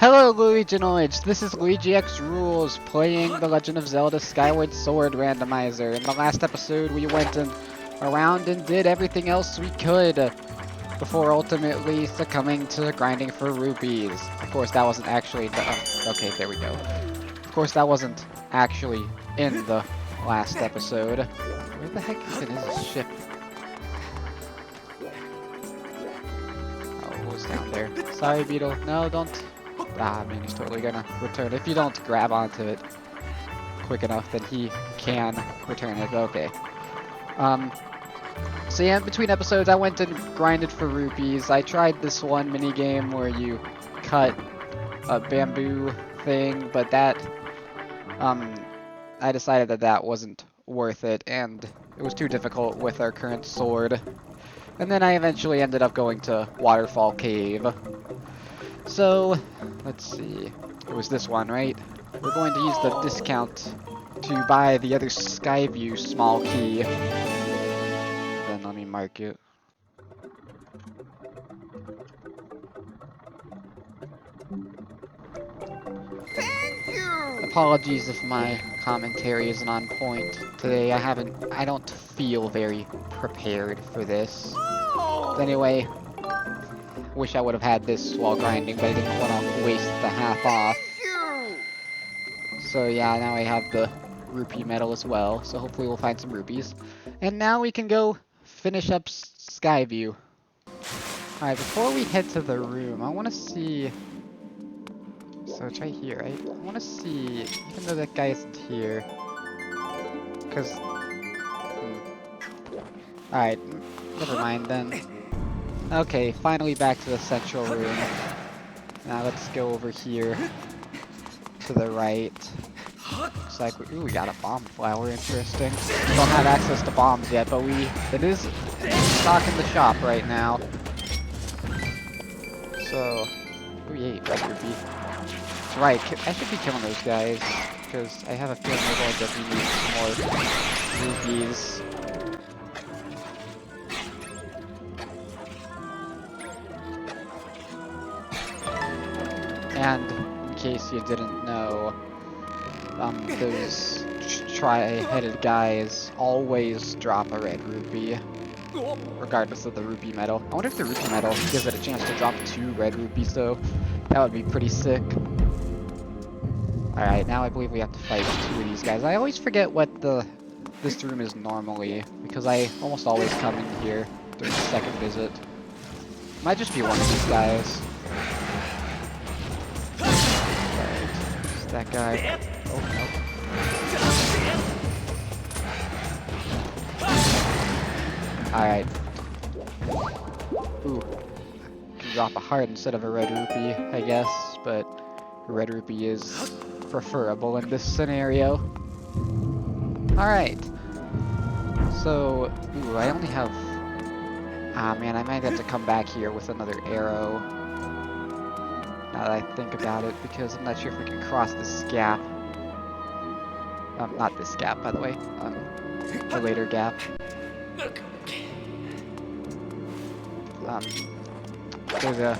Hello Luiginoids, this is LuigiXRules playing the Legend of Zelda Skyward Sword Randomizer. In the last episode we went around and did everything else we could before ultimately succumbing to grinding for rupees. Of course that wasn't actually okay, there we go. Of course that wasn't actually in the last episode. Where the heck even is this ship? Oh, what was down there? Sorry Beetle, no don't. I mean, he's totally gonna return. If you don't grab onto it quick enough, then he can return it. Okay. So yeah, in between episodes, I went and grinded for rupees. I tried this one minigame where you cut a bamboo thing, but that, I decided that that wasn't worth it, and it was too difficult with our current sword. And then I eventually ended up going to Waterfall Cave. So, let's see. It was this one, right? We're going to use the discount to buy the other Skyview small key. Then let me mark it. Thank you! Apologies if my commentary isn't on point today. I don't feel very prepared for this. Oh. But anyway, wish I would have had this while grinding, but I didn't want to waste the half off. So yeah, now I have the rupee medal as well, so hopefully we'll find some rupees. And now we can go finish up Skyview. Alright, before we head to the room, I want to see... So it's right here, right? I want to see, even though that guy isn't here, because... Alright, never mind then. Okay, finally back to the central room. Now let's go over here to the right. Looks like we got a bomb flower, interesting. We don't have access to bombs yet, but it is stock in the shop right now. So, ooh yay, red rupee. That's right, I should be killing those guys, because I have a feeling we're going to need more rupees. And in case you didn't know, those tri-headed guys always drop a red rupee, regardless of the rupee medal. I wonder if the rupee medal gives it a chance to drop 2 red rupees though. That would be pretty sick. Alright, now I believe we have to fight 2 of these guys. I always forget what this room is normally, because I almost always come in here during the second visit. Might just be one of these guys. That guy. Oh, nope. Alright. Ooh. Can drop a heart instead of a red rupee, I guess, but a red rupee is preferable in this scenario. Alright. So, ooh, I only have... Ah, man, I might have to come back here with another arrow. Now that I think about it, because I'm not sure if we can cross this gap. Not this gap, by the way. The later gap. There's the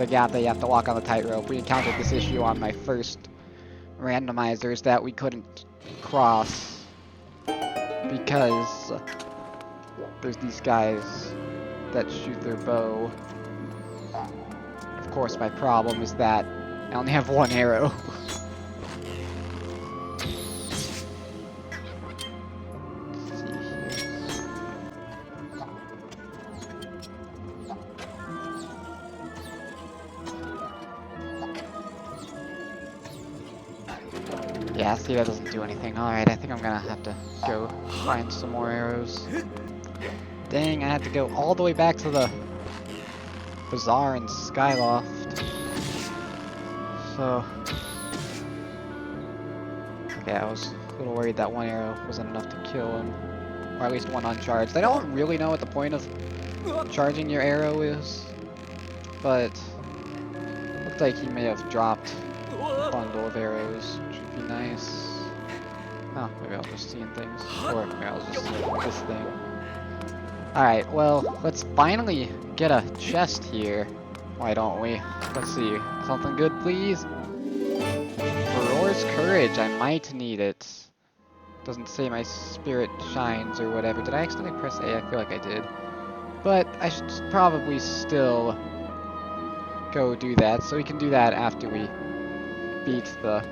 gap that you have to walk on the tightrope. We encountered this issue on my first randomizers that we couldn't cross because there's these guys that shoot their bow. Of course, my problem is that I only have 1 arrow. Let's see here. Yeah, see, that doesn't do anything. Alright, I think I'm gonna have to go find some more arrows. Dang, I had to go all the way back to the Bazaar in Skyloft. So... Okay, I was a little worried that 1 arrow wasn't enough to kill him. Or at least 1 uncharged. I don't really know what the point of charging your arrow is. But... it looked like he may have dropped a bundle of arrows, which would be nice. Oh, maybe I was just seeing things. Or maybe I was just seeing this thing. Alright, well, let's finally get a chest here. Why don't we? Let's see. Something good, please. Roar's Courage. I might need it. Doesn't say my spirit shines or whatever. Did I accidentally press A? I feel like I did. But I should probably still go do that. So we can do that after we beat the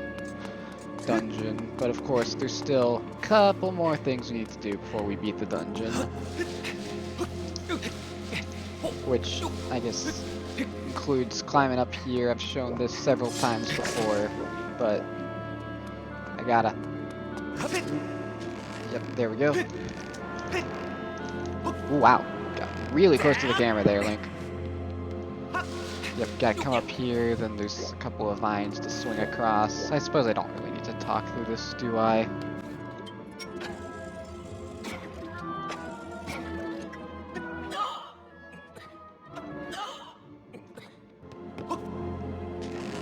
dungeon. But of course, there's still a couple more things we need to do before we beat the dungeon. Which, I guess, includes climbing up here. I've shown this several times before, but I gotta... Yep, there we go. Ooh, wow. Got really close to the camera there, Link. Yep, gotta come up here, then there's a couple of vines to swing across. I suppose I don't really need to talk through this, do I?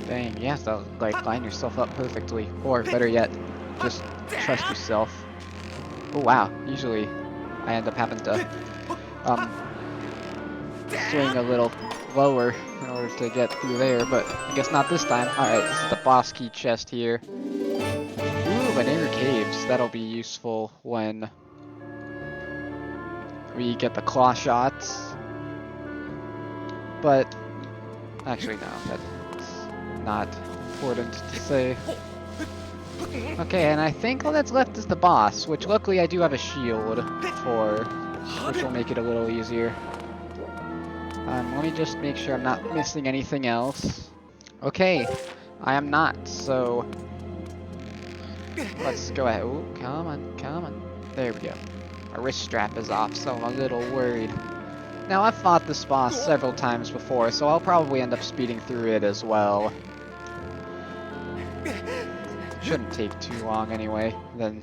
Dang, yes, that'll, like, line yourself up perfectly. Or, better yet, just trust yourself. Oh, wow. Usually, I end up having to, swing a little lower in order to get through there, but I guess not this time. Alright, this is the boss key chest here. Ooh, Vanilla Caves. That'll be useful when we get the claw shots. But, actually, no, that's not important to say. Okay, and I think all that's left is the boss, which luckily I do have a shield for, which will make it a little easier. Let me just make sure I'm not missing anything else. Okay, I am not, so let's go ahead. Ooh, come on, come on. There we go. My wrist strap is off, so I'm a little worried. Now, I've fought this boss several times before, so I'll probably end up speeding through it as well. Shouldn't take too long anyway. Then,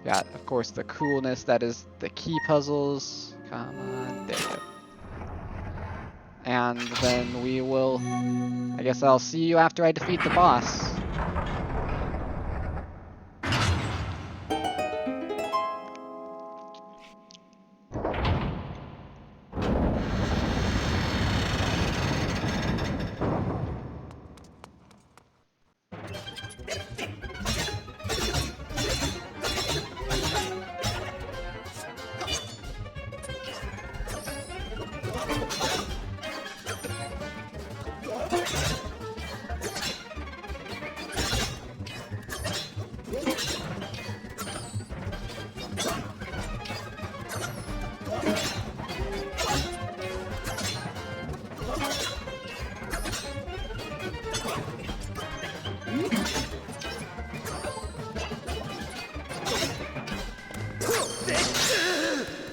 got, of course, the coolness that is the key puzzles. Come on, there we go. And then we will, I guess I'll see you after I defeat the boss.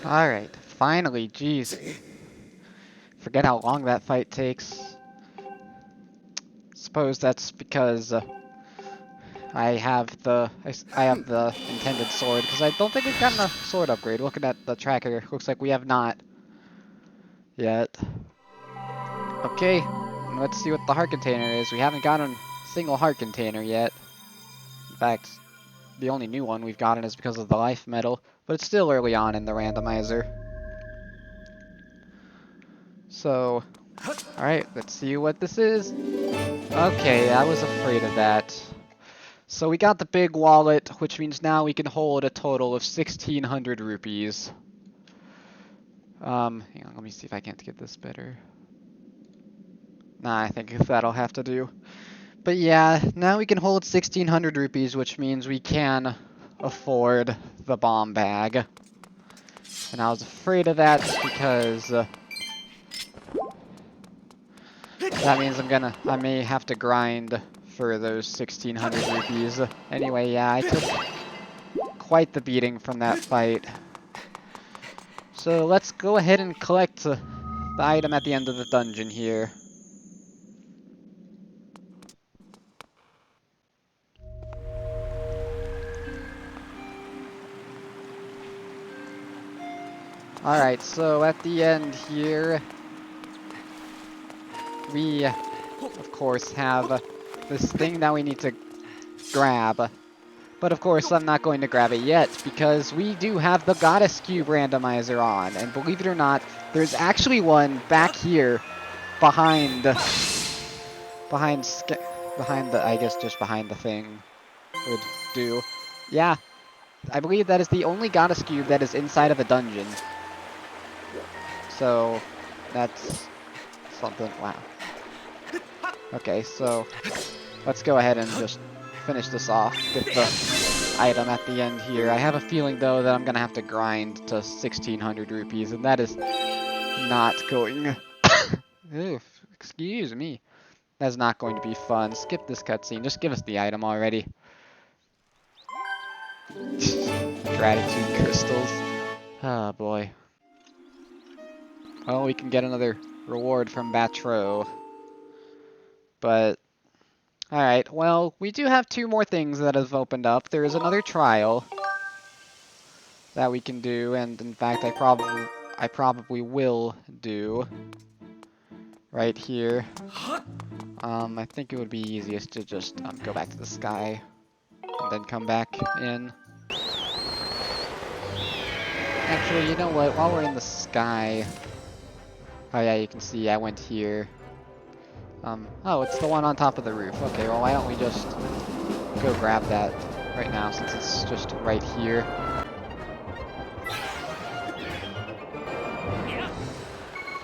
Alright, finally, jeez. Forget how long that fight takes. Suppose that's because I have the intended sword, because I don't think we've gotten a sword upgrade. Looking at the tracker, looks like we have not yet. Okay, let's see what the heart container is. We haven't gotten a single heart container yet. In fact, the only new one we've gotten is because of the life medal, but it's still early on in the randomizer. So, alright, let's see what this is. Okay, I was afraid of that. So we got the big wallet, which means now we can hold a total of 1,600 rupees. Hang on, let me see if I can't get this better. Nah, I think that'll have to do. But yeah, now we can hold 1,600 rupees, which means we can afford the bomb bag. And I was afraid of that because that means I may have to grind for those 1,600 rupees. Anyway, yeah, I took quite the beating from that fight. So let's go ahead and collect the item at the end of the dungeon here. Alright, so at the end here, we, of course, have this thing that we need to grab. But of course, I'm not going to grab it yet, because we do have the Goddess Cube randomizer on. And believe it or not, there's actually one back here behind the, I guess just behind the thing would do. Yeah, I believe that is the only goddess cube that is inside of a dungeon. So, that's something, wow. Okay, so let's go ahead and just finish this off, get the item at the end here. I have a feeling though that I'm gonna have to grind to 1600 rupees, and that is not going... Ooh, excuse me. That's not going to be fun. Skip this cutscene, just give us the item already. Gratitude crystals. Oh boy. Well, we can get another reward from Batro. But, alright, well, we do have 2 more things that have opened up. There is another trial that we can do, and in fact, I probably will do right here. I think it would be easiest to just go back to the sky and then come back in. Actually, you know what? While we're in the sky... Oh yeah, you can see I went here. Oh, it's the one on top of the roof. Okay, well, why don't we just go grab that right now, since it's just right here.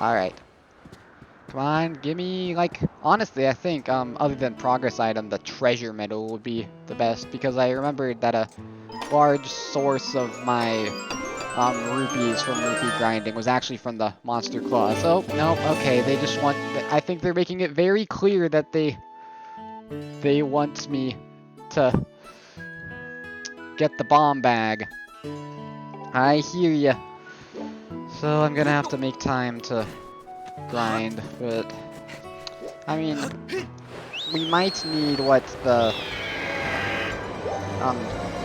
Alright. Come on, give me, like, honestly, I think, other than progress item, the treasure medal would be the best, because I remembered that a large source of my, rupees from rupee grinding was actually from the monster claws. Oh, no, okay, they just want, I think they're making it very clear that they want me to get the bomb bag. I hear ya. So I'm gonna have to make time to grind, but I mean, we might need what the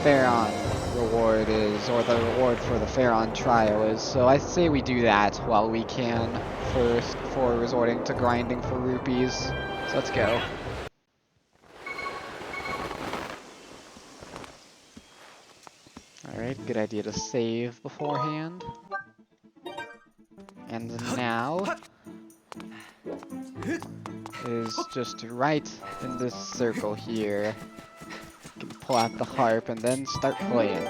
Pharaon reward is, or the reward for the Pharaon trial is, so I say we do that while we can first, before resorting to grinding for rupees. So let's go. Alright, good idea to save beforehand. And now is just right in this circle here. You can pull out the harp and then start playing.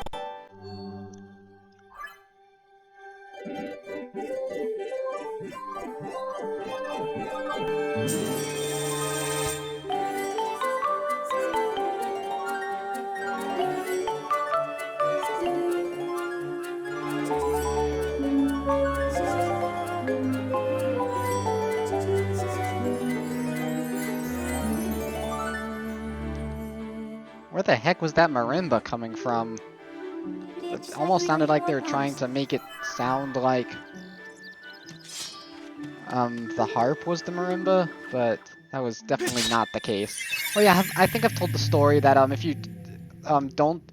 Where the heck was that marimba coming from? It almost sounded like they were trying to make it sound like the harp was the marimba, but that was definitely not the case. Oh yeah, I think I've told the story that if you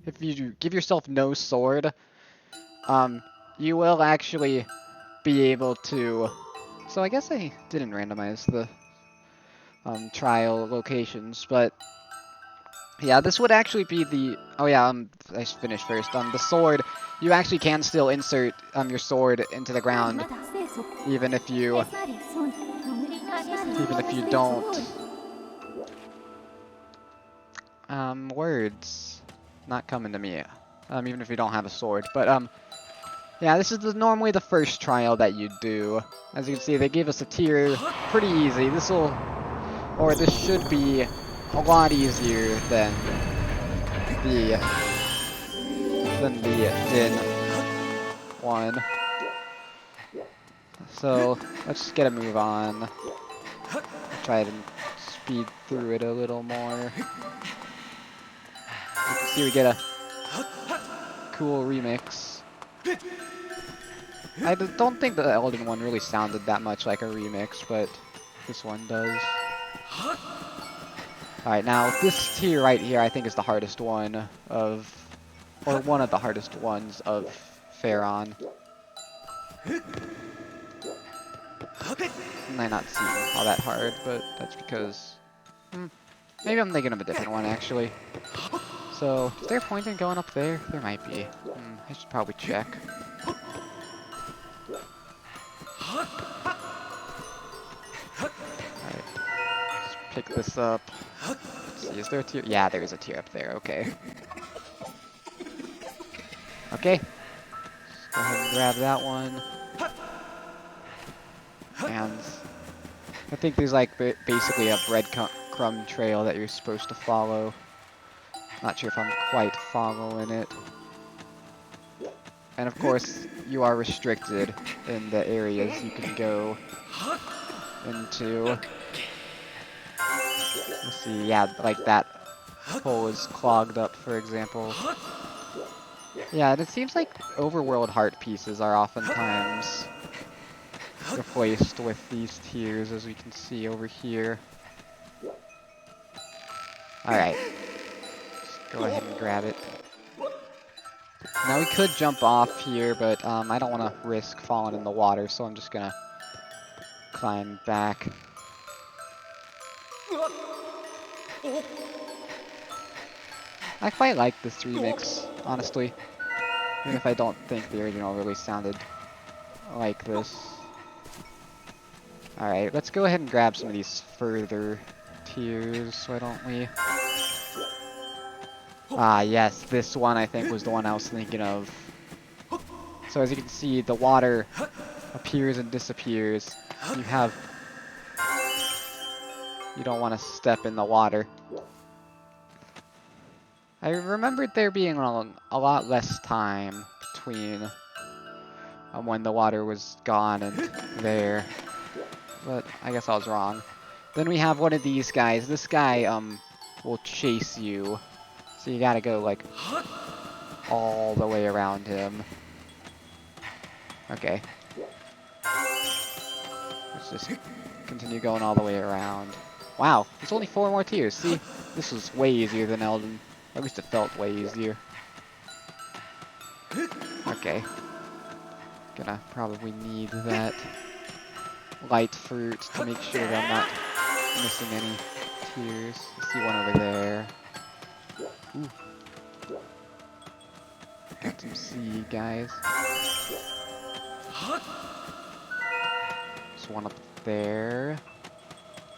if you give yourself no sword, you will actually be able to. So I guess I didn't randomize the trial locations, but yeah, this would actually be the... Oh yeah, I should finish first. The sword, you actually can still insert your sword into the ground, even if you don't... Words not coming to me. Even if you don't have a sword. But yeah, this is normally the first trial that you do. As you can see, they gave us a tier pretty easy. This should be a lot easier than the Din one. So let's just get a move on. Try to speed through it a little more. You can see we get a cool remix. I don't think the Elden one really sounded that much like a remix, but this one does. Alright, now this tier right here I think is the hardest one of, or one of the hardest ones of Pharaon. Might not seem all that hard, but that's because, maybe I'm thinking of a different one actually. So, is there a point in going up there? There might be. I should probably check. pick this up. Let's see, is there a tier? Yeah, there is a tier up there. Okay. Okay. Go ahead and grab that one. And I think there's like basically a breadcrumb trail that you're supposed to follow. Not sure if I'm quite following it. And of course, you are restricted in the areas you can go into. Let's see, yeah, like that hole is clogged up, for example. Yeah, and it seems like overworld heart pieces are oftentimes replaced with these tiers, as we can see over here. Alright. Go ahead and grab it. Now we could jump off here, but I don't want to risk falling in the water, so I'm just gonna climb back. I quite like this remix, honestly. Even if I don't think the original really sounded like this. Alright, let's go ahead and grab some of these further tiers, why don't we? Ah, yes, this one I think was the one I was thinking of. So as you can see, the water appears and disappears. You don't want to step in the water. I remembered there being a lot less time between when the water was gone and there. But I guess I was wrong. Then we have one of these guys. This guy will chase you. So you gotta go like all the way around him. Okay. Let's just continue going all the way around. Wow, there's only 4 more tiers. See, this was way easier than Elden. At least it felt way easier. Okay. Gonna probably need that light fruit to make sure that I'm not missing any tiers. I see one over there. Ooh. Got some sea guys. There's one up there.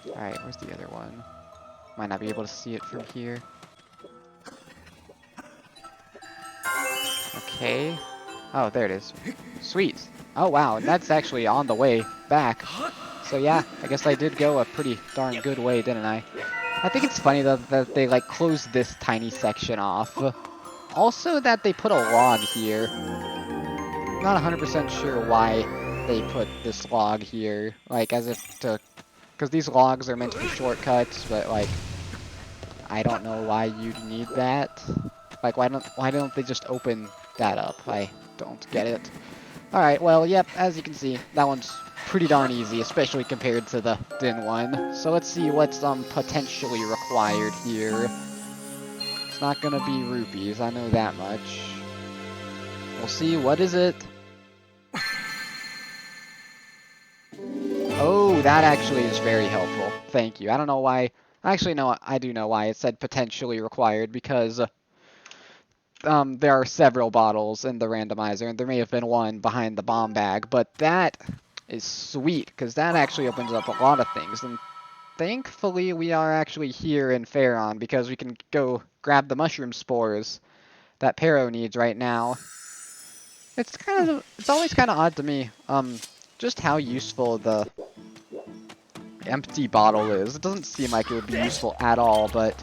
Alright, where's the other one? Might not be able to see it from here. Okay. Oh, there it is. Sweet. Oh wow, that's actually on the way back. So yeah, I guess I did go a pretty darn good way, didn't I? I think it's funny though that they like closed this tiny section off. Also that they put a log here. Not 100% sure why they put this log here. Like as if to... Because these logs are meant for shortcuts, but like... I don't know why you'd need that. Like why don't they just open that up? I don't get it. Alright, well, yep, as you can see, that one's pretty darn easy, especially compared to the Din one. So let's see what's potentially required here. It's not gonna be rupees, I know that much. We'll see, what is it? Oh, that actually is very helpful. Thank you. I don't know why. Actually, no, I do know why it said potentially required, because there are several bottles in the randomizer, and there may have been one behind the bomb bag, but that is sweet, because that actually opens up a lot of things, and thankfully we are actually here in Pharaon, because we can go grab the mushroom spores that Pero needs right now. It's always kind of odd to me, just how useful the empty bottle is. It doesn't seem like it would be useful at all, but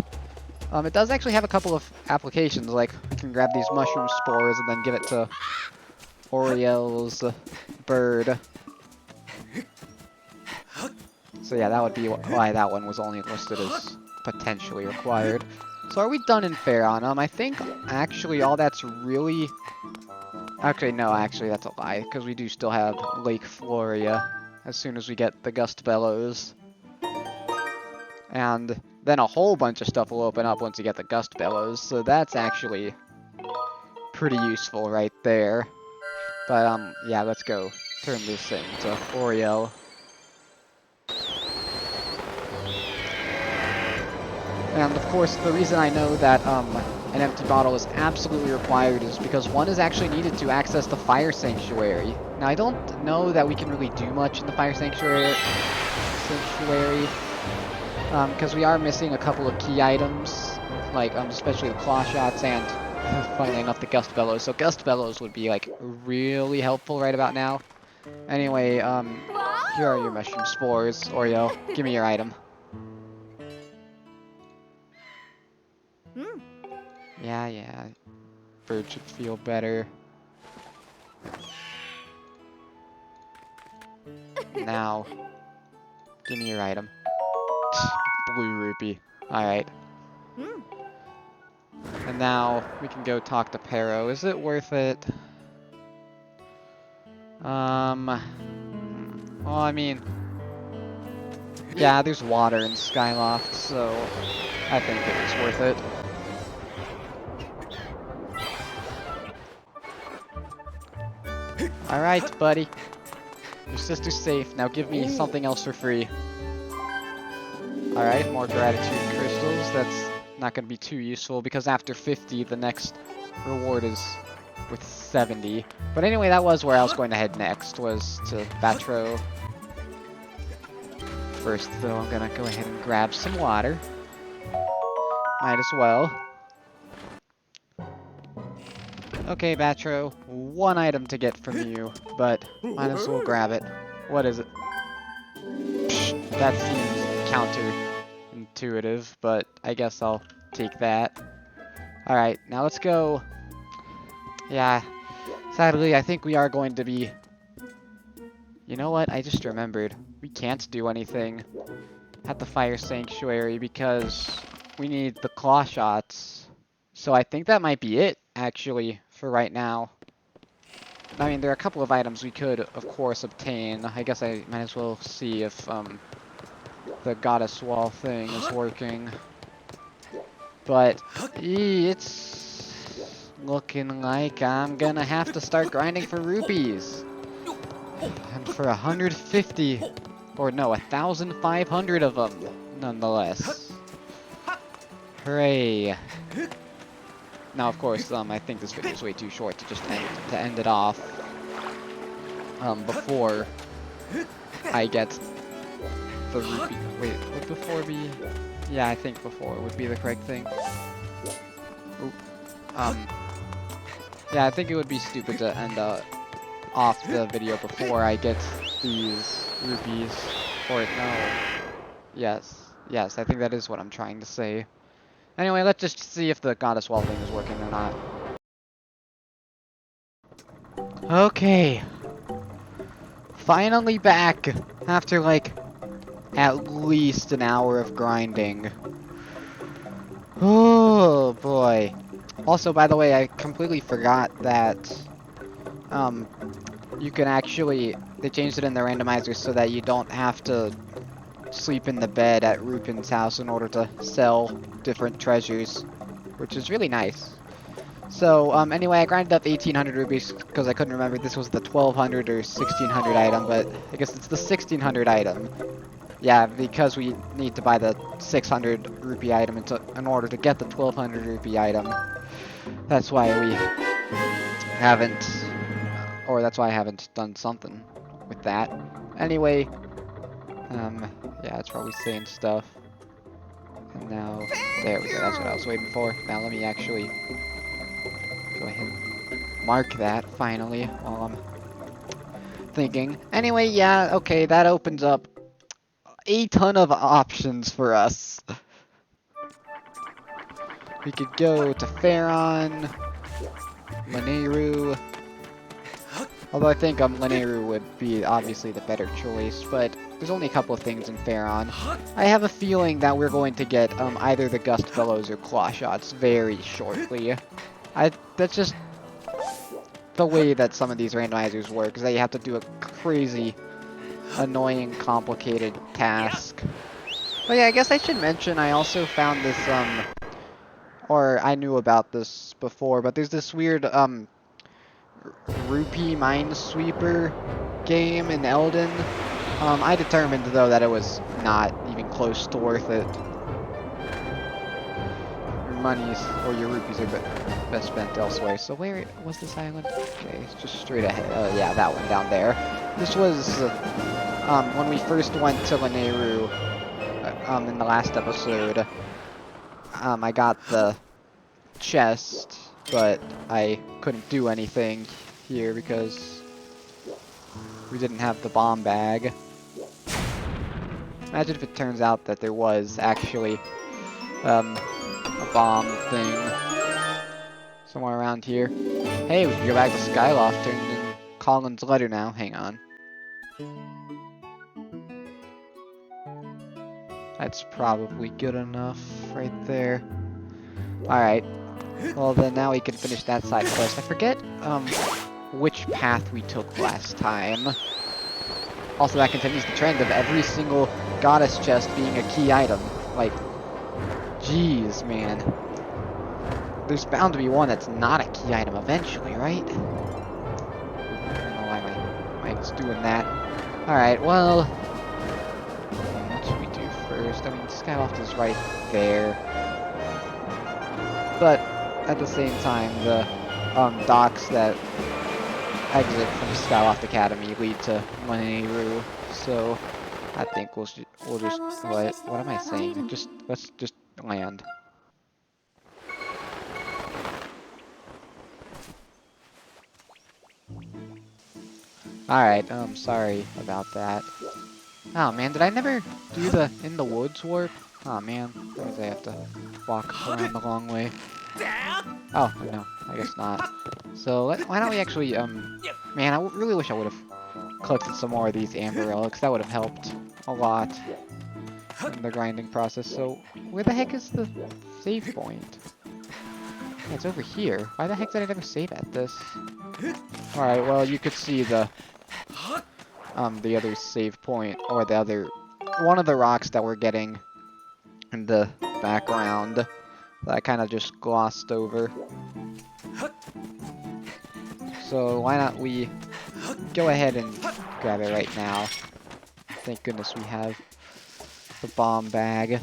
it does actually have a couple of applications, like we can grab these mushroom spores and then give it to Oriel's bird. So yeah, that would be why that one was only listed as potentially required. So are we done in Pharaon? I think actually all that's really... Actually, no, actually that's a lie, because we do still have Lake Floria as soon as we get the Gust Bellows. And then a whole bunch of stuff will open up once you get the Gust Bellows, so that's actually pretty useful right there. But, yeah, let's go turn this thing to Oriel. And, of course, the reason I know that, an empty bottle is absolutely required is because one is actually needed to access the Fire Sanctuary. Now, I don't know that we can really do much in the Fire Sanctuary. because we are missing a couple of key items, like especially the claw shots and, funnily enough, the gust bellows. So gust bellows would be like really helpful right about now. Anyway, here are your mushroom spores, Oreo. Give me your item. Yeah. Bird should feel better. Now, give me your item. Blue rupee. Alright. And now, we can go talk to Pero. Is it worth it? Well, I mean... Yeah, there's water in Skyloft, so... I think it is worth it. Alright, buddy. Your sister's safe. Now give me something else for free. Alright, more gratitude crystals. That's not going to be too useful because after 50, the next reward is with 70. But anyway, that was where I was going to head next, was to Batro. First, though, I'm going to go ahead and grab some water. Might as well. Okay, Batro, one item to get from you, but might as well grab it. What is it? Psh, that seems counterintuitive, but I guess I'll take that. Alright, now let's go. Yeah, sadly, I think we are going to be... You know what? I just remembered. We can't do anything at the Fire Sanctuary because we need the claw shots. So I think that might be it, actually, for right now. I mean, there are a couple of items we could, of course, obtain. I guess I might as well see if the goddess wall thing is working. But it's looking like I'm gonna have to start grinding for rupees. And for 150, or no, 1,500 of them, nonetheless. Hooray. Now, of course, I think this video is way too short to just end it off before I get the rupee. Wait, would before be? Yeah, I think before would be the correct thing. Ooh. Yeah, I think it would be stupid to end off the video before I get these rupees. Or no. Yes, I think that is what I'm trying to say. Anyway, let's just see if the goddess wall thing is working or not. Okay. Finally back after like at least an hour of grinding. Oh boy. Also, by the way, I completely forgot that you can actually, they changed it in the randomizer so that you don't have to sleep in the bed at Rupin's house in order to sell different treasures, which is really nice. So, anyway, I grinded up 1,800 rupees because I couldn't remember if this was the 1,200 or 1,600 item, but I guess it's the 1,600 item. Yeah, because we need to buy the 600 rupee item in order to get the 1,200 rupee item. That's why we haven't, or that's why I haven't done something with that. Anyway, yeah, it's probably saying stuff. And now, there we go, that's what I was waiting for. Now let me actually go ahead and mark that, finally, while I'm thinking. Anyway, yeah, okay, that opens up a ton of options for us. We could go to Pharaon, Lanayru. Although I think Lanayru would be obviously the better choice, but there's only a couple of things in Pharaon. I have a feeling that we're going to get either the Gust Bellows or Claw Shots very shortly. That's just the way that some of these randomizers work, is that you have to do a crazy, annoying, complicated task. But yeah, I guess I should mention I also found this, or I knew about this before, but there's this weird, rupee minesweeper game in Elden. I determined, though, that it was not even close to worth it. Your monies, or your rupees, are best spent elsewhere. So where was this island? Okay, it's just straight ahead. Oh yeah, that one down there. This was, when we first went to Lanayru, in the last episode, I got the chest, but I couldn't do anything here because we didn't have the bomb bag. Imagine if it turns out that there was actually a bomb thing somewhere around here. Hey, we can go back to Skyloft and in Colin's letter now. Hang on. That's probably good enough right there. Alright. Well then now we can finish that side quest. I forget which path we took last time. Also, that continues the trend of every single goddess chest being a key item. Like, jeez, man. There's bound to be one that's not a key item eventually, right? I don't know why my mic's doing that. Alright, well... what should we do first? I mean, Skyloft is right there. But, at the same time, the docks that exit from Skyloft Academy lead to Luiginoids, so I think we'll just what am I saying? Let's just land. Alright, sorry about that. Oh man, did I never do the in the woods warp? Oh man, I guess I have to walk around the long way. Oh, no, I guess not. So, why don't we actually, man, I really wish I would have collected some more of these amber relics. That would have helped a lot in the grinding process. So, where the heck is the save point? Yeah, it's over here. Why the heck did I never save at this? Alright, well, you could see the other save point, or the other, one of the rocks that we're getting in the background that I kind of just glossed over. So why not we go ahead and grab it right now. Thank goodness we have the bomb bag.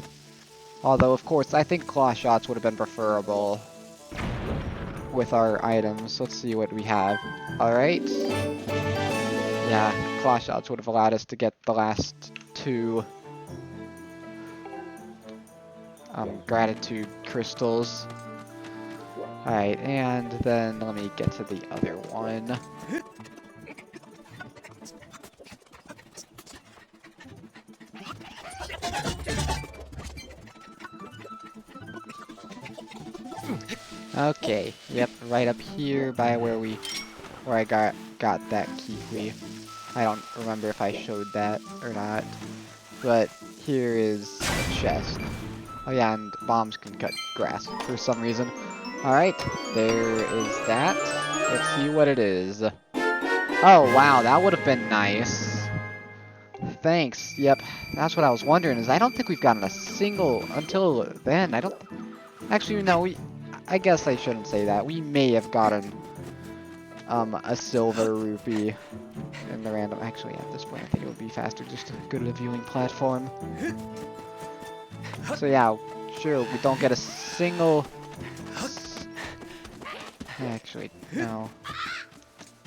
Although, of course, I think claw shots would have been preferable with our items. Let's see what we have. Alright. Yeah, claw shots would have allowed us to get the last two gratitude crystals. Alright, and then let me get to the other one. Okay, yep, right up here by where I got that key. I don't remember if I showed that or not, but here is a chest. Oh yeah, and bombs can cut grass for some reason. Alright, there is that. Let's see what it is. Oh wow, that would have been nice. Thanks, yep. That's what I was wondering, is I don't think we've gotten a single, until then, I don't... Actually, no, I guess I shouldn't say that. We may have gotten a silver rupee in the random... Actually, at this point, I think it would be faster just to go to the viewing platform. So yeah, sure, we don't get a single... Actually, no.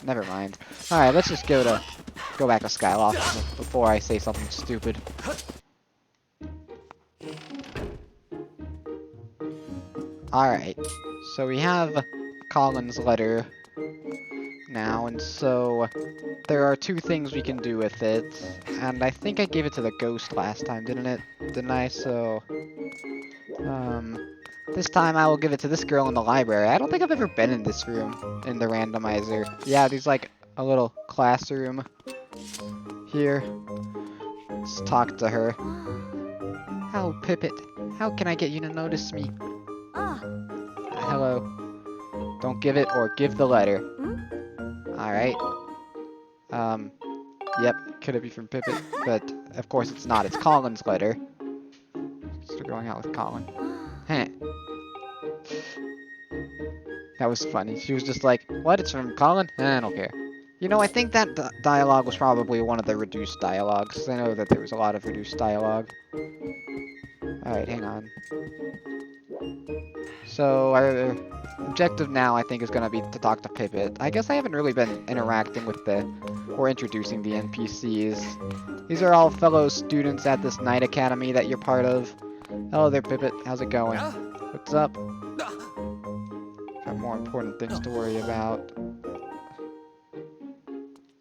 Never mind. Alright, let's just go back to Skyloft before I say something stupid. Alright, so we have Colin's letter now, and so there are two things we can do with it, and I think I gave it to the ghost last time, didn't I? So, this time I will give it to this girl in the library. I don't think I've ever been in this room, in the randomizer. Yeah, there's like a little classroom here. Let's talk to her. Oh, Pippet, how can I get you to notice me? Hello. Don't give it or give the letter. Alright. Yep, could it be from Pippet? But, of course it's not. It's Colin's letter. Still going out with Colin. Heh. That was funny. She was just like, what? It's from Colin? I don't care. You know, I think that dialogue was probably one of the reduced dialogues. I know that there was a lot of reduced dialogue. Alright, hang on. So, our objective now, I think, is going to be to talk to Pippet. I guess I haven't really been interacting with or introducing the NPCs These are all fellow students at this night academy that you're part of. Hello there, Pippet. How's it going? What's up? Got more important things to worry about.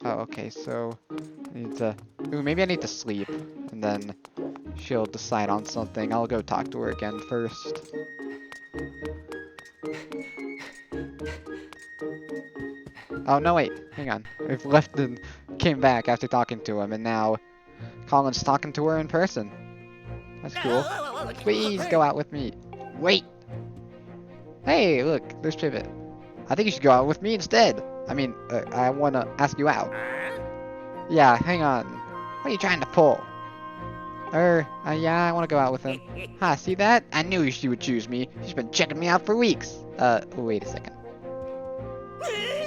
Oh, okay, so I need to... Ooh, maybe I need to sleep, and then she'll decide on something. I'll go talk to her again first. Oh, no, wait. Hang on. I've left and came back after talking to him, and now Colin's talking to her in person. That's cool. Please go out with me. Wait! Hey, look, there's Pivot. I think you should go out with me instead. I mean, I want to ask you out. Yeah, hang on. What are you trying to pull? Yeah, I want to go out with him. Ha, see that? I knew she would choose me. She's been checking me out for weeks. Wait a second.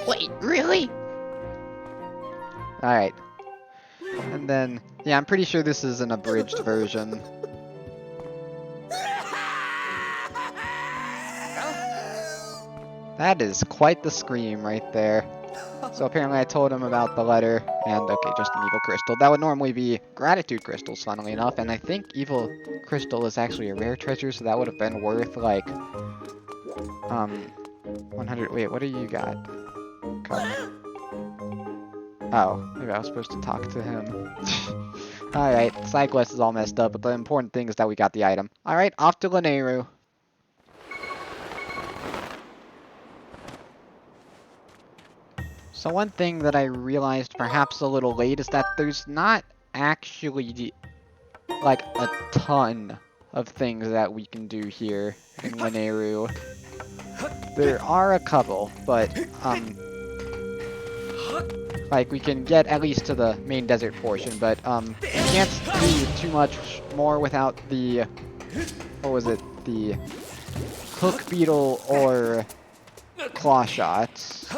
Wait, really? Alright. And then, yeah, I'm pretty sure this is an abridged version. That is quite the scream right there. So apparently I told him about the letter, and okay, just an evil crystal. That would normally be gratitude crystals, funnily enough, and I think evil crystal is actually a rare treasure, so that would have been worth, like, 100, wait, what do you got? Oh, maybe I was supposed to talk to him. Alright, side quest is all messed up, but the important thing is that we got the item. Alright, off to Lanayru. So one thing that I realized perhaps a little late is that there's not actually, like, a ton of things that we can do here in Lanayru. There are a couple, but, like, we can get at least to the main desert portion, but, we can't do too much more without the, what was it, the hook beetle or claw shots.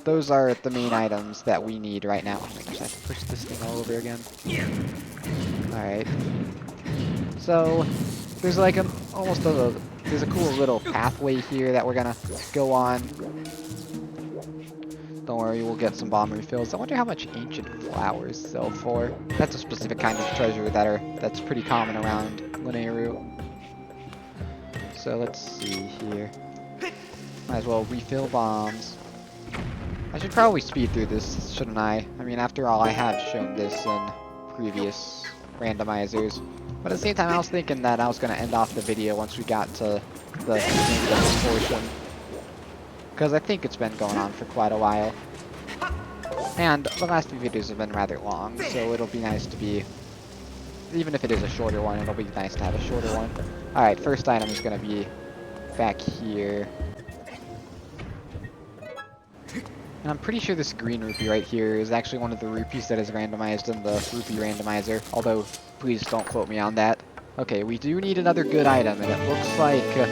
Those are the main items that we need right now. Oh my gosh, I have to push this thing all over again. Alright. So, there's like there's a cool little pathway here that we're gonna go on. Don't worry, we'll get some bomb refills. I wonder how much ancient flowers sell for. That's a specific kind of treasure that's pretty common around Lanayru. So let's see here. Might as well refill bombs. I should probably speed through this, shouldn't I? I mean, after all, I have shown this in previous randomizers. But at the same time, I was thinking that I was going to end off the video once we got to the main desert portion. Because I think it's been going on for quite a while. And the last few videos have been rather long, so it'll be nice to be... Even if it is a shorter one, it'll be nice to have a shorter one. Alright, first item is going to be back here. And I'm pretty sure this green rupee right here is actually one of the rupees that is randomized in the rupee randomizer. Although, please don't quote me on that. Okay, we do need another good item, and it looks like,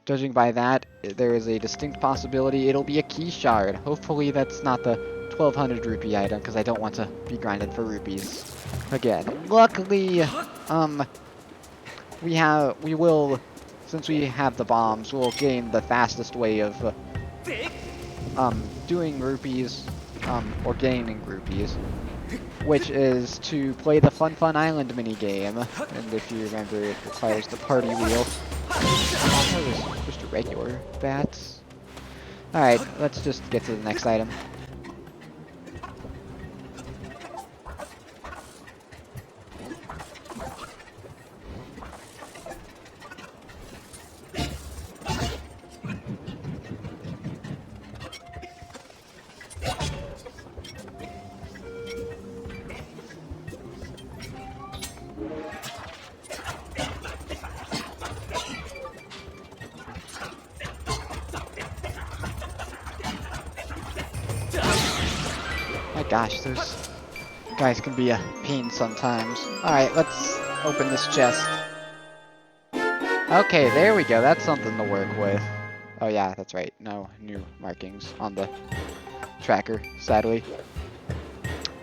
judging by that, there is a distinct possibility it'll be a key shard. Hopefully that's not the 1200 rupee item, because I don't want to be grinded for rupees again. Luckily, we will, since we have the bombs, we'll gain the fastest way of doing rupees, or gaining rupees, which is to play the Fun Fun Island minigame. And if you remember, it requires the party wheel. Oh, there's just a regular bats. Alright, let's just get to the next item. Gosh, those guys can be a pain sometimes. Alright, let's open this chest. Okay, there we go. That's something to work with. Oh yeah, that's right. No new markings on the tracker, sadly.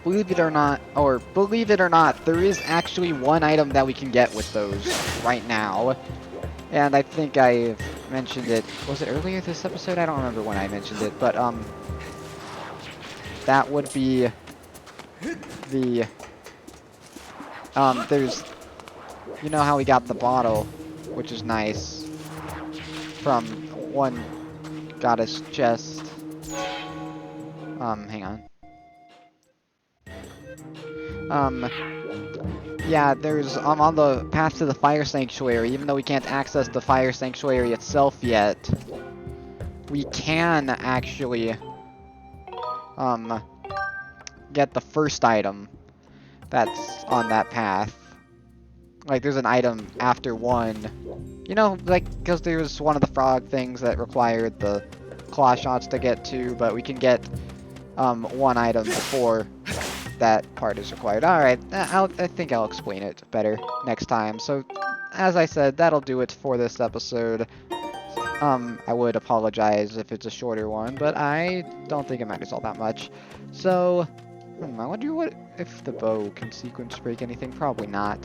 Believe it or not, there is actually one item that we can get with those right now. And I think I've mentioned it. Was it earlier this episode? I don't remember when I mentioned it, but that would be the There's, you know how we got the bottle, which is nice, from one goddess chest. Hang on. Yeah, there's, on the path to the fire sanctuary, even though we can't access the fire sanctuary itself yet, we can actually, get the first item that's on that path. Like, there's an item after one. You know, like, because there's one of the frog things that required the claw shots to get to, but we can get, one item before that part is required. Alright, I think I'll explain it better next time. So, as I said, that'll do it for this episode. I would apologize if it's a shorter one, but I don't think it matters all that much. So, I wonder what if the bow can sequence break anything? Probably not.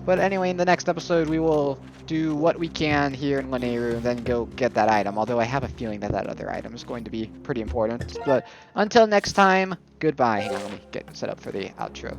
But anyway, in the next episode, we will do what we can here in Lanayru and then go get that item. Although I have a feeling that that other item is going to be pretty important. But until next time, goodbye. Hang on, let me get set up for the outro.